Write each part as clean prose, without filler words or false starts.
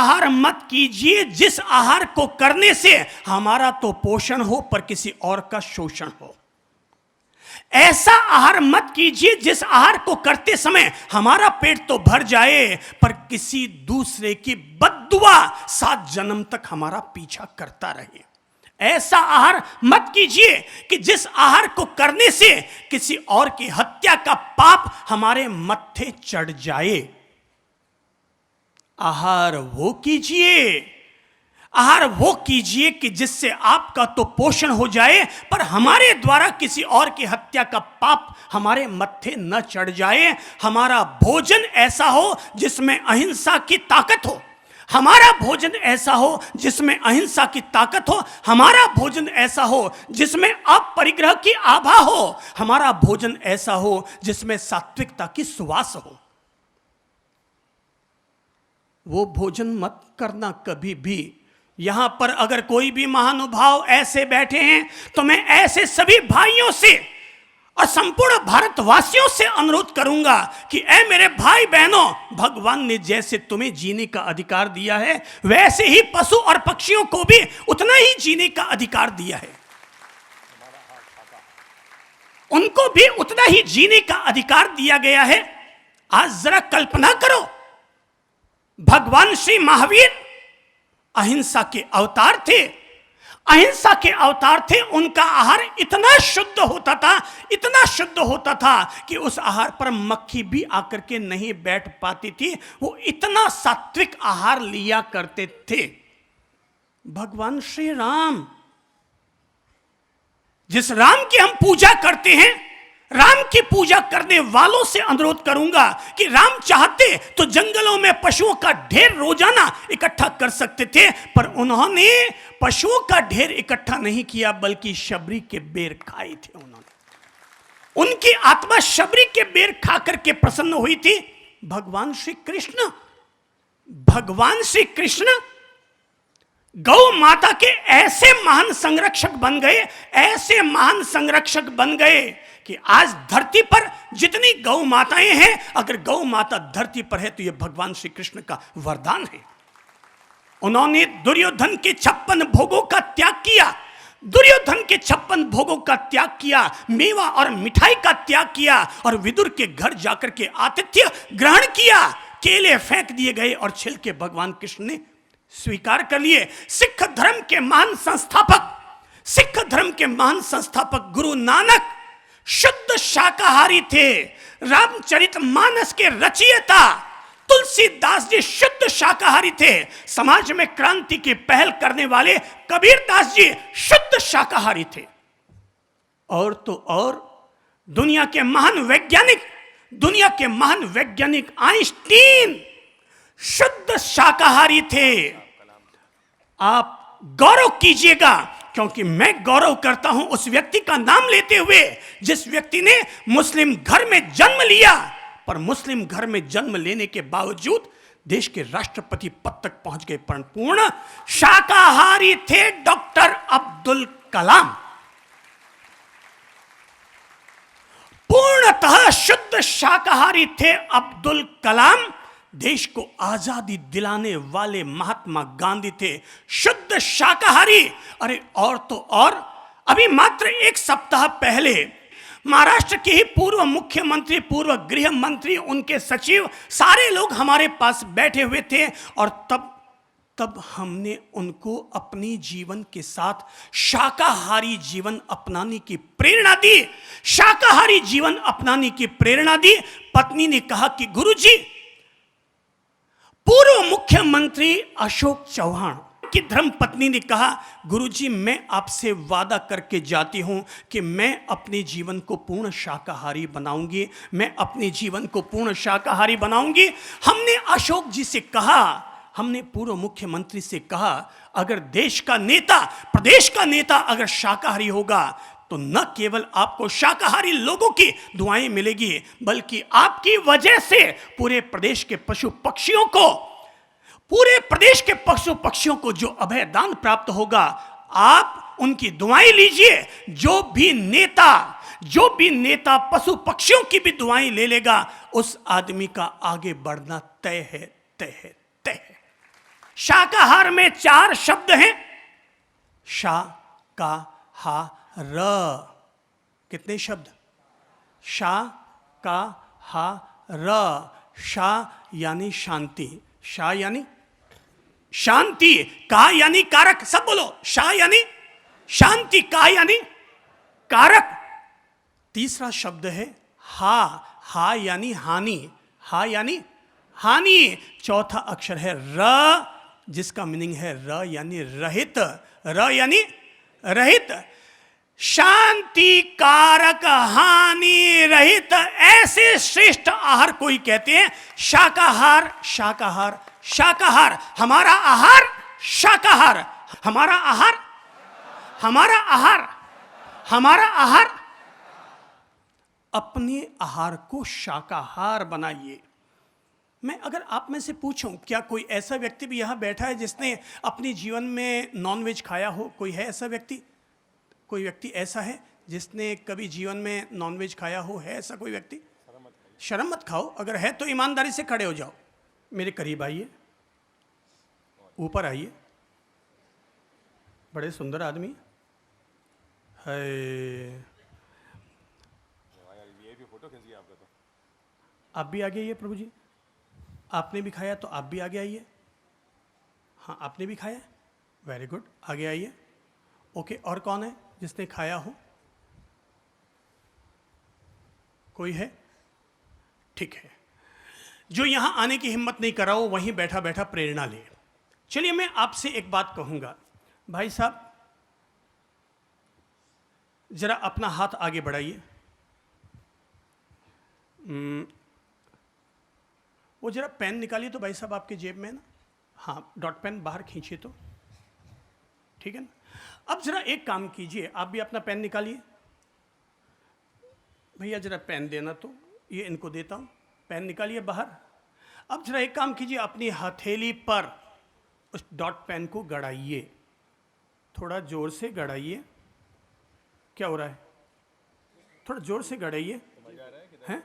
आहार मत कीजिए जिस आहार को करने से हमारा तो पोषण हो पर किसी और का शोषण हो। ऐसा आहार मत कीजिए जिस आहार को करते समय हमारा पेट तो भर जाए पर किसी दूसरे की बद्दुआ 7 जन्म तक हमारा पीछा करता रहे। ऐसा आहार मत कीजिए कि जिस आहार को करने से किसी और की हत्या का पाप हमारे मत्थे चढ़ जाए। आहार वो कीजिए कि जिससे आपका तो पोषण हो जाए पर हमारे द्वारा किसी और की हत्या का पाप हमारे मत्थे न चढ़ जाए। हमारा भोजन ऐसा हो जिसमें अहिंसा की ताकत हो। हमारा भोजन ऐसा हो जिसमें अहिंसा की ताकत हो। हमारा भोजन ऐसा हो जिसमें अपरिग्रह की आभा हो। हमारा भोजन ऐसा हो जिसमें सात्विकता की सुवास हो। वो भोजन मत करना कभी भी। यहां पर अगर कोई भी महानुभाव ऐसे बैठे हैं तो मैं ऐसे सभी भाइयों से और संपूर्ण भारतवासियों से अनुरोध करूंगा कि ऐ मेरे भाई बहनों, भगवान ने जैसे तुम्हें जीने का अधिकार दिया है वैसे ही पशु और पक्षियों को भी उतना ही जीने का अधिकार दिया है। उनको भी उतना ही जीने का अधिकार दिया गया है। आज जरा कल्पना करो, भगवान श्री महावीर अहिंसा के अवतार थे। अहिंसा के अवतार थे। उनका आहार इतना शुद्ध होता था कि उस आहार पर मक्खी भी आकर के नहीं बैठ पाती थी। वो इतना सात्विक आहार लिया करते थे। भगवान श्री राम, जिस राम की हम पूजा करते हैं, राम की पूजा करने वालों से अनुरोध करूंगा कि राम चाहते तो जंगलों में पशुओं का ढेर रोजाना इकट्ठा कर सकते थे, पर उन्होंने पशुओं का ढेर इकट्ठा नहीं किया बल्कि शबरी के बेर खाए थे। उनकी आत्मा शबरी के बेर खा करके प्रसन्न हुई थी। भगवान श्री कृष्ण गौ माता के ऐसे महान संरक्षक बन गए कि आज धरती पर जितनी गौ माताएं हैं, अगर गौ माता धरती पर है तो यह भगवान श्री कृष्ण का वरदान है। उन्होंने दुर्योधन के 56 भोगों का त्याग किया, मेवा और मिठाई का त्याग किया और विदुर के घर जाकर के आतिथ्य ग्रहण किया। केले फेंक दिए गए और छिलके भगवान कृष्ण ने स्वीकार कर लिए। सिख धर्म के महान गुरु नानक शुद्ध शाकाहारी थे। रामचरितमानस के रचयिता तुलसीदास जी शुद्ध शाकाहारी थे। समाज में क्रांति की पहल करने वाले कबीरदास जी शुद्ध शाकाहारी थे। और तो और दुनिया के महान वैज्ञानिक आइंस्टीन शुद्ध शाकाहारी थे। आप गौरव कीजिएगा, क्योंकि मैं गौरव करता हूं उस व्यक्ति का नाम लेते हुए जिस व्यक्ति ने मुस्लिम घर में जन्म लिया, पर मुस्लिम घर में जन्म लेने के बावजूद देश के राष्ट्रपति पद तक पहुंच गए। पूर्ण शाकाहारी थे डॉक्टर अब्दुल कलाम। पूर्णतः शुद्ध शाकाहारी थे अब्दुल कलाम। देश को आजादी दिलाने वाले महात्मा गांधी थे शुद्ध शाकाहारी। अरे और तो और, अभी मात्र 1 सप्ताह पहले महाराष्ट्र के ही पूर्व मुख्यमंत्री, पूर्व गृह मंत्री, उनके सचिव, सारे लोग हमारे पास बैठे हुए थे और तब हमने उनको अपनी जीवन के साथ शाकाहारी जीवन अपनाने की प्रेरणा दी। पत्नी ने कहा कि गुरुजी, पूर्व मुख्यमंत्री अशोक चौहान की धर्मपत्नी ने कहा, गुरुजी मैं आपसे वादा करके जाती हूं कि मैं अपने जीवन को पूर्ण शाकाहारी बनाऊंगी। हमने अशोक जी से कहा, हमने पूर्व मुख्यमंत्री से कहा, अगर देश का नेता, प्रदेश का नेता अगर शाकाहारी होगा तो न केवल आपको शाकाहारी लोगों की दुआएं मिलेगी, बल्कि आपकी वजह से पूरे प्रदेश के पशु पक्षियों को जो अभय दान प्राप्त होगा, आप उनकी दुआएं लीजिए। जो भी नेता पशु पक्षियों की भी दुआएं ले लेगा, उस आदमी का आगे बढ़ना तय है। शाकाहार में 4 शब्द हैं। शा का हा र। कितने शब्द? शा का हा र। शा यानी शांति, शा यानी शांति, का यानी कारक। सब बोलो, शा यानी शांति, का यानी कारक। तीसरा शब्द है हा, हा यानी हानि, हा यानी हानि। चौथा अक्षर है र, जिसका मीनिंग है र यानी रहित, र यानी रहित। शांति कारक हानि रहित, ऐसे श्रेष्ठ आहार कोई कहते हैं शाकाहार। शाकाहार, शाकाहार। हमारा आहार शाकाहार, हमारा आहार, हमारा आहार, हमारा आहार। अपने आहार को शाकाहार बनाइए। मैं अगर आप में से पूछूं, क्या कोई ऐसा व्यक्ति भी यहां बैठा है जिसने अपने जीवन में नॉनवेज खाया हो? कोई है ऐसा व्यक्ति? कोई व्यक्ति ऐसा है जिसने कभी जीवन में नॉनवेज खाया हो? है ऐसा कोई व्यक्ति? शर्म मत खाओ, अगर है तो ईमानदारी से खड़े हो जाओ। मेरे करीब आइए, ऊपर आइए। बड़े सुंदर आदमी है। आप भी आगे आइए प्रभु जी। आपने भी खाया तो आप भी आगे आइए। हाँ, आपने भी खाया, वेरी गुड, आगे आइए। ओके, और कौन है जिसने खाया हो? कोई है? ठीक है। जो यहां आने की हिम्मत नहीं कर रहा हो वहीं बैठा बैठा प्रेरणा ले। चलिए, मैं आपसे एक बात कहूंगा। भाई साहब, जरा अपना हाथ आगे बढ़ाइए। वो जरा पेन निकालिए तो भाई साहब, आपके जेब में है ना? हाँ, डॉट पेन बाहर खींचिए तो, ठीक है ना? अब जरा एक काम कीजिए, आप भी अपना पेन निकालिए। भैया जरा पेन देना, तो ये इनको देता हूँ। पेन निकालिए बाहर। अब जरा एक काम कीजिए, अपनी हथेली पर उस डॉट पेन को गड़ाइए। थोड़ा जोर से गड़ाइए। क्या हो रहा है? थोड़ा जोर से गड़ाइए। हैं?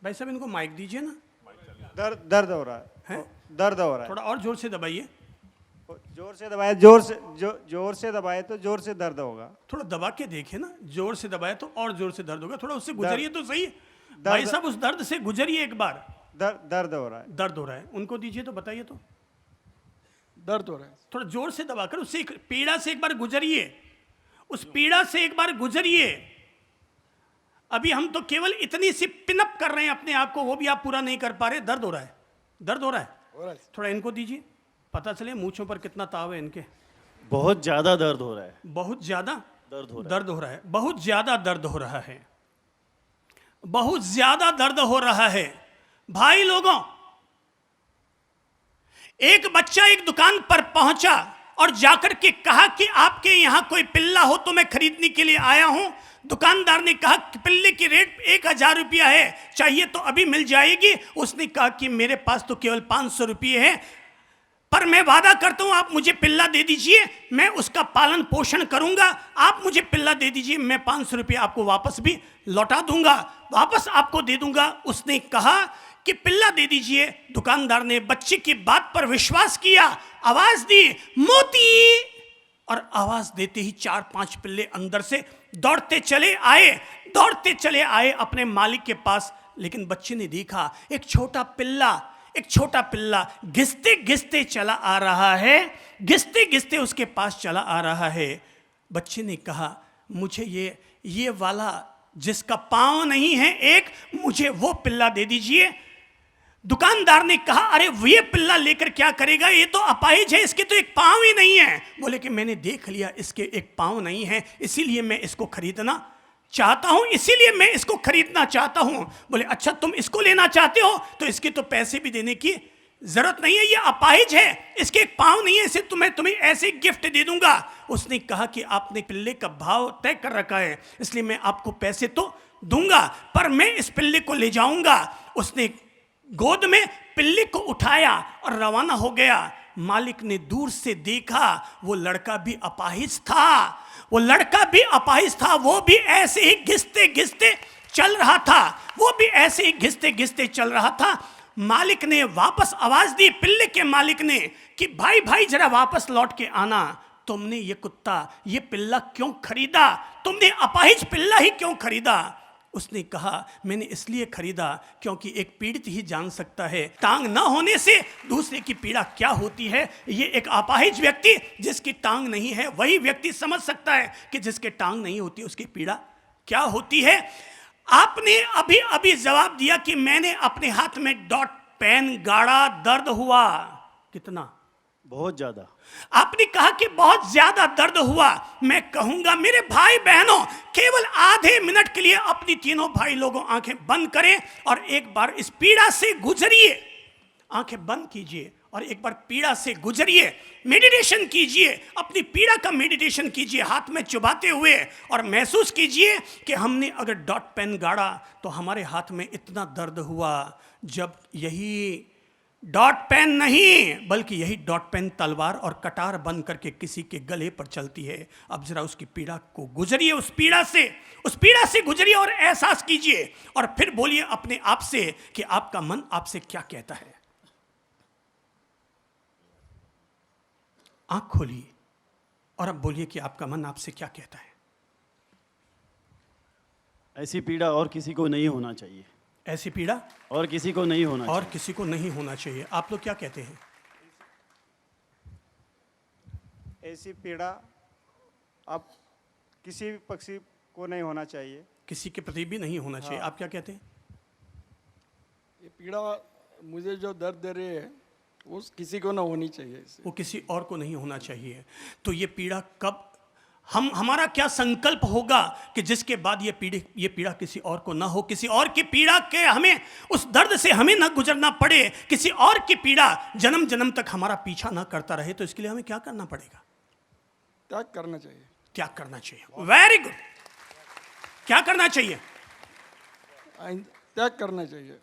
भाई साहब, इनको माइक दीजिए ना। दर्द हो रहा है, दर्द हो रहा है। थोड़ा और जोर से दबाइए। जोर से दबाए, जोर से दबाए तो जोर से दर्द होगा। थोड़ा दबा के देखिए ना, जोर से दबाए तो और जोर से दर्द होगा। थोड़ा उससे गुजरिए तो सही। भाई साहब, उस दर्द से गुजरिए एक बार। दर्द हो रहा है, दर्द हो रहा है। उनको दीजिए तो बताइए तो। दर्द हो रहा है। थोड़ा जोर से दबाकर उससे पीड़ा से एक बार गुजरिए। उस पीड़ा से एक बार गुजरिए। अभी हम तो केवल इतनी सी पिनअप कर रहे हैं अपने आप को, वो भी आप पूरा नहीं कर पा रहे। दर्द हो रहा है, दर्द हो रहा है। थोड़ा इनको दीजिए, पता चले मूंछों पर कितना ताव है इनके। बहुत ज्यादा दर्द हो रहा है। बहुत ज्यादा दर्द हो रहा है। दर्द हो रहा है। बहुत ज्यादा दर्द हो रहा है। बहुत ज्यादा दर्द हो रहा है। भाई लोगों, एक बच्चा एक दुकान पर पहुंचा और जाकर के कहा कि आपके यहां कोई पिल्ला हो तो मैं खरीदने के लिए आया हूं। दुकानदार ने कहा कि पिल्ले की रेट 1000 रुपया है, चाहिए तो अभी मिल जाएगी। उसने कहा कि मेरे पास तो केवल 500 रुपये है, पर मैं वादा करता हूं आप मुझे पिल्ला दे दीजिए, मैं उसका पालन पोषण करूंगा। आप मुझे पिल्ला दे दीजिए, मैं 500 रुपये आपको वापस भी लौटा दूंगा, वापस आपको दे दूंगा। उसने कहा कि पिल्ला दे दीजिए। दुकानदार ने बच्चे की बात पर विश्वास किया, आवाज दी, मोती। और आवाज देते ही 4-5 पिल्ले अंदर से दौड़ते चले आए, दौड़ते चले आए अपने मालिक के पास। लेकिन बच्चे ने देखा एक छोटा पिल्ला घिसते घिसते चला आ रहा है, घिसते घिसते उसके पास चला आ रहा है। बच्चे ने कहा, मुझे ये वाला जिसका पांव नहीं है एक, मुझे वो पिल्ला दे दीजिए। दुकानदार ने कहा, अरे ये पिल्ला लेकर क्या करेगा, ये तो अपाहिज है, इसके तो एक पांव ही नहीं है। बोले कि मैंने देख लिया इसके एक पांव नहीं है, इसीलिए मैं इसको खरीदना चाहता हूं, इसीलिए मैं इसको खरीदना चाहता हूं। बोले अच्छा, तुम इसको लेना चाहते हो तो इसके तो पैसे भी देने की जरूरत नहीं है, ये अपाहिज है, इसके एक पांव नहीं है, इसे तुम्हें ऐसे गिफ्ट दे दूंगा। उसने कहा कि आपने पिल्ले का भाव तय कर रखा है, इसलिए मैं आपको पैसे तो दूंगा, पर मैं इस पिल्ले को ले जाऊंगा। उसने गोद में पिल्ले को उठाया और रवाना हो गया। मालिक ने दूर से देखा, वो लड़का भी अपाहिज था, वो लड़का भी अपाहिज था, वो भी ऐसे ही घिसते घिसते चल रहा था, वो भी ऐसे ही घिसते घिसते चल रहा था। मालिक ने वापस आवाज दी, पिल्ले के मालिक ने, कि भाई भाई जरा वापस लौट के आना, तुमने ये कुत्ता, ये पिल्ला क्यों खरीदा, तुमने अपाहिज पिल्ला ही क्यों खरीदा। उसने कहा मैंने इसलिए खरीदा क्योंकि एक पीड़ित ही जान सकता है टांग ना होने से दूसरे की पीड़ा क्या होती है। ये एक अपाहिज व्यक्ति जिसकी टांग नहीं है वही व्यक्ति समझ सकता है कि जिसके टांग नहीं होती उसकी पीड़ा क्या होती है। आपने अभी अभी जवाब दिया कि मैंने अपने हाथ में डॉट पेन गाड़ा, दर्द हुआ कितना? बहुत ज्यादा। आपने कहा कि बहुत ज्यादा दर्द हुआ। मैं कहूंगा मेरे भाई बहनों, केवल आधे मिनट के लिए अपनी तीनों भाई लोगों आंखें बंद करें और एक बार इस पीड़ा से गुजरिए। आंखें बंद कीजिए और एक बार पीड़ा से गुजरिए, मेडिटेशन कीजिए, अपनी पीड़ा का मेडिटेशन कीजिए हाथ में चुभाते हुए, और महसूस कीजिए कि हमने अगर डॉट पेन गाड़ा तो हमारे हाथ में इतना दर्द हुआ, जब यही डॉट पेन नहीं बल्कि यही डॉट पेन तलवार और कटार बन करके किसी के गले पर चलती है। अब जरा उसकी पीड़ा को गुजरिए, उस पीड़ा से गुजरिए और एहसास कीजिए, और फिर बोलिए अपने आप से कि आपका मन आपसे क्या कहता है। आंख खोलिए और अब बोलिए कि आपका मन आपसे क्या कहता है। ऐसी पीड़ा और किसी को नहीं होना चाहिए। ऐसी पीड़ा और किसी को नहीं होना और चाहिए। किसी को नहीं होना चाहिए। आप लोग क्या कहते हैं? ऐसी पीड़ा अब किसी भी पक्षी को नहीं होना चाहिए। किसी के प्रति भी नहीं होना चाहिए। आप क्या कहते हैं? ये पीड़ा मुझे जो दर्द दे रही है वो किसी को ना होनी चाहिए इससे। वो किसी और को नहीं होना चाहिए। तो ये पीड़ा कब हमारा क्या संकल्प होगा कि जिसके बाद ये पीड़ा किसी और को ना हो, किसी और की पीड़ा के हमें, उस दर्द से हमें ना गुजरना पड़े, किसी और की पीड़ा जन्म जन्म तक हमारा पीछा ना करता रहे। तो इसके लिए हमें क्या करना पड़ेगा? त्याग करना चाहिए। त्याग करना चाहिए। Very good. क्या करना चाहिए? त्याग करना चाहिए।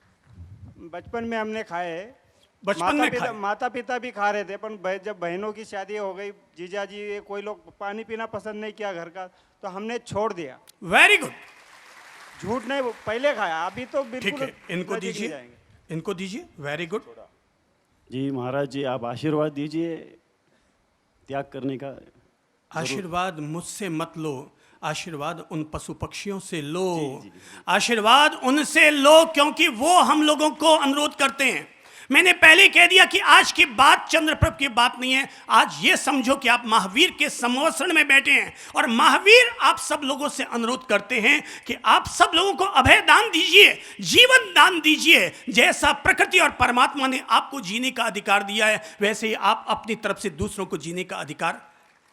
बचपन में हमने खाए, बचपन में खाए। माता पिता भी खा रहे थे, पर जब बहनों की शादी हो गई, जीजा जी कोई लोग पानी पीना पसंद नहीं किया घर का, तो हमने छोड़ दिया। Very good. झूठ नहीं, पहले खाया, अभी तो ठीक बिल्कुल है, इनको नजदीक नहीं दीजिए, जाएंगे। इनको दीजिए। Very good. जी महाराज जी, आप आशीर्वाद दीजिए त्याग करने का। आशीर्वाद मुझसे मत लो, आशीर्वाद उन पशु पक्षियों से लो। आशीर्वाद उनसे लो क्योंकि वो हम लोगों को अनुरोध करते हैं। मैंने पहले कह दिया कि आज की बात चंद्रप्रभ की बात नहीं है। आज ये समझो कि आप महावीर के संवत्सरण में बैठे हैं और महावीर आप सब लोगों से अनुरोध करते हैं कि आप सब लोगों को अभय दान दीजिए, जीवन दान दीजिए। जैसा प्रकृति और परमात्मा ने आपको जीने का अधिकार दिया है, वैसे ही आप अपनी तरफ से दूसरों को जीने का अधिकार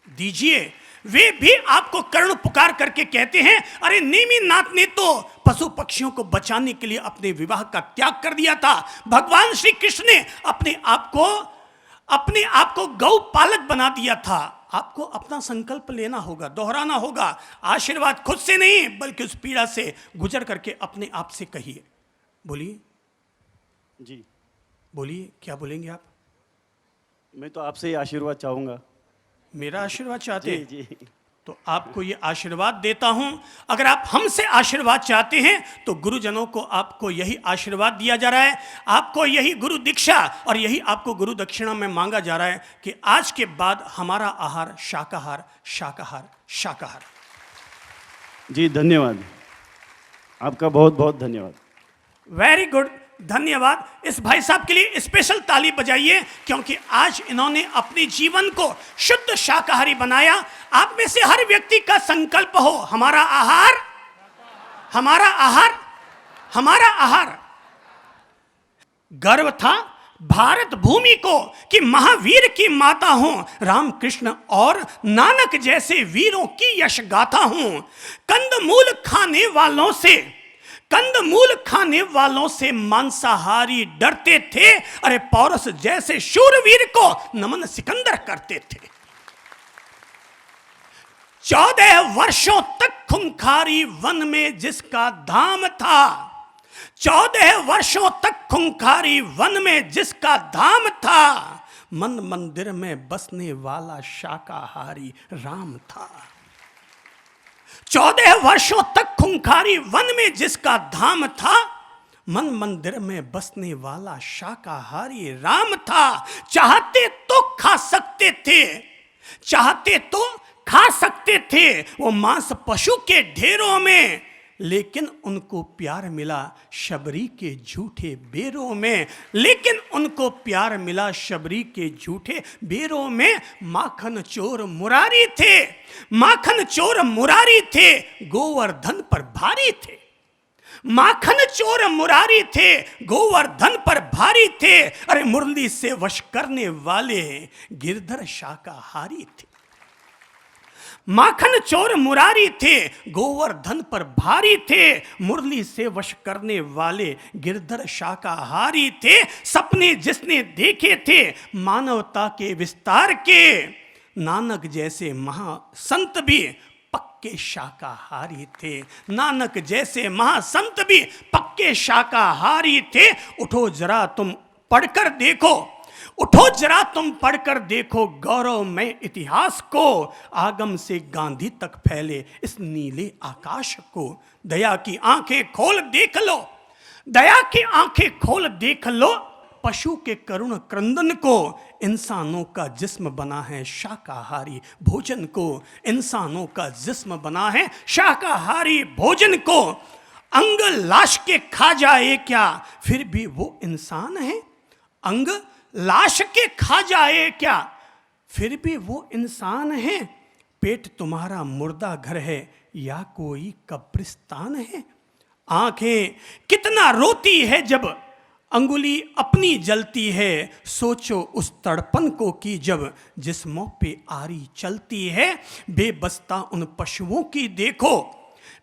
दीजिए। वे भी आपको करुण पुकार करके कहते हैं, अरे नेमिनाथ ने तो पशु पक्षियों को बचाने के लिए अपने विवाह का त्याग कर दिया था। भगवान श्री कृष्ण ने अपने आप को गौ पालक बना दिया था। आपको अपना संकल्प लेना होगा, दोहराना होगा। आशीर्वाद खुद से नहीं बल्कि उस पीड़ा से गुजर करके अपने आप से कहिए। बोलिए जी, बोलिए, क्या बोलेंगे आप? मैं तो आपसे ही आशीर्वाद चाहूँगा। मेरा आशीर्वाद चाहते हैं? जी जी। तो आपको ये आशीर्वाद देता हूं। अगर आप हमसे आशीर्वाद चाहते हैं तो गुरुजनों को आपको यही आशीर्वाद दिया जा रहा है, आपको यही गुरु दीक्षा और यही आपको गुरु दक्षिणा में मांगा जा रहा है कि आज के बाद हमारा आहार शाकाहार, शाकाहार, शाकाहार। जी धन्यवाद, आपका बहुत बहुत धन्यवाद। वेरी गुड, धन्यवाद। इस भाई साहब के लिए स्पेशल ताली बजाइए क्योंकि आज इन्होंने अपने जीवन को शुद्ध शाकाहारी बनाया। आप में से हर व्यक्ति का संकल्प हो, हमारा आहार, हमारा आहार, हमारा आहार। गर्व था भारत भूमि को कि महावीर की माता हूं, रामकृष्ण और नानक जैसे वीरों की यश गाथा हूं। कंदमूल खाने वालों से मांसाहारी डरते थे, अरे पौरस जैसे शूरवीर को नमन सिकंदर करते थे। 14 वर्षों तक खूंखारी वन में जिसका धाम था, 14 वर्षों तक खूंखारी वन में जिसका धाम था, मन मंदिर में बसने वाला शाकाहारी राम था। 14 वर्षों तक खूंखारी वन में जिसका धाम था, मन मंदिर में बसने वाला शाकाहारी राम था। चाहते तो खा सकते थे, चाहते तो खा सकते थे वो मांस पशु के ढेरों में, लेकिन उनको प्यार मिला शबरी के झूठे बेरों में, लेकिन उनको प्यार मिला शबरी के झूठे बेरों में। माखन चोर मुरारी थे, माखन चोर मुरारी थे, गोवर्धन पर भारी थे। माखन चोर मुरारी थे, गोवर्धन पर भारी थे। अरे मुरली से वश करने वाले गिरधर शाकाहारी थे। माखन चोर मुरारी थे, गोवर्धन पर भारी थे, मुरली से वश करने वाले गिरधर शाकाहारी थे। सपने जिसने देखे थे मानवता के विस्तार के, नानक जैसे महासंत भी पक्के शाकाहारी थे। नानक जैसे महासंत भी पक्के शाकाहारी थे। उठो जरा तुम पढ़कर देखो, उठो जरा तुम पढ़कर देखो गौरवमय इतिहास को, आगम से गांधी तक फैले इस नीले आकाश को। दया की आंखें खोल देख लो, दया की आंखें खोल देख लो पशु के करुण क्रंदन को। इंसानों का जिस्म बना है शाकाहारी भोजन को, इंसानों का जिस्म बना है शाकाहारी भोजन को। अंग लाश के खा जाए क्या, फिर भी वो इंसान है। अंग लाश के खा जाए क्या, फिर भी वो इंसान है। पेट तुम्हारा मुर्दा घर है या कोई कब्रिस्तान है। आंखें कितना रोती है जब अंगुली अपनी जलती है, सोचो उस तड़पन को कि जब जिस्मों पे आरी चलती है। बेबस्ता उन पशुओं की देखो,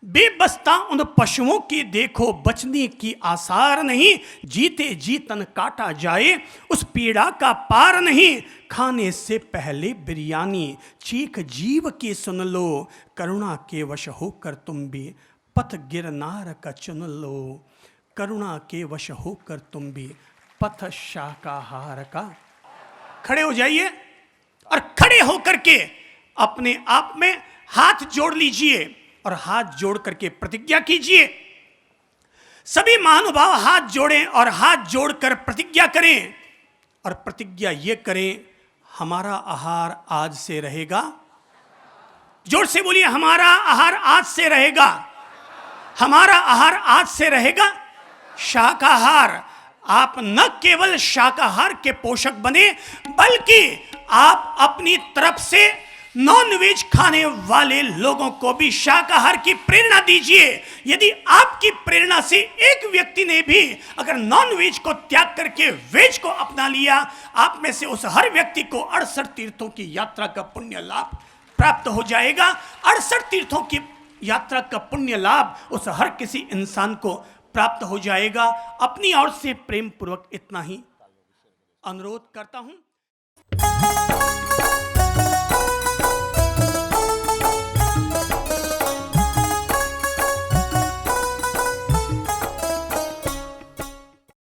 बेबस्ता उन पशुओं की देखो, बचने की आसार नहीं। जीते जी तन काटा जाए उस पीड़ा का पार नहीं। खाने से पहले बिरयानी चीख जीव की सुन लो, करुणा के वश होकर तुम भी पथ गिरनार का चुन लो। करुणा के वश होकर तुम भी पथ शाकाहार का। खड़े हो जाइए और खड़े होकर के अपने आप में हाथ जोड़ लीजिए और हाथ जोड़ करके प्रतिज्ञा कीजिए। सभी महानुभाव हाथ जोड़ें और हाथ जोड़कर प्रतिज्ञा करें और प्रतिज्ञा ये करें, हमारा आहार आज से रहेगा। जोर से बोलिए, हमारा आहार आज से रहेगा, हमारा आहार आज से रहेगा शाकाहार। आप न केवल शाकाहार के पोषक बने, बल्कि आप अपनी तरफ से नॉनवेज खाने वाले लोगों को भी शाकाहार की प्रेरणा दीजिए। यदि आपकी प्रेरणा से एक व्यक्ति ने भी अगर नॉनवेज को त्याग करके वेज को अपना लिया, आप में से उस हर व्यक्ति को 68 तीर्थों की यात्रा का पुण्य लाभ प्राप्त हो जाएगा। 68 तीर्थों की यात्रा का पुण्य लाभ उस हर किसी इंसान को प्राप्त हो जाएगा। अपनी ओर से प्रेम पूर्वक इतना ही अनुरोध करता हूं।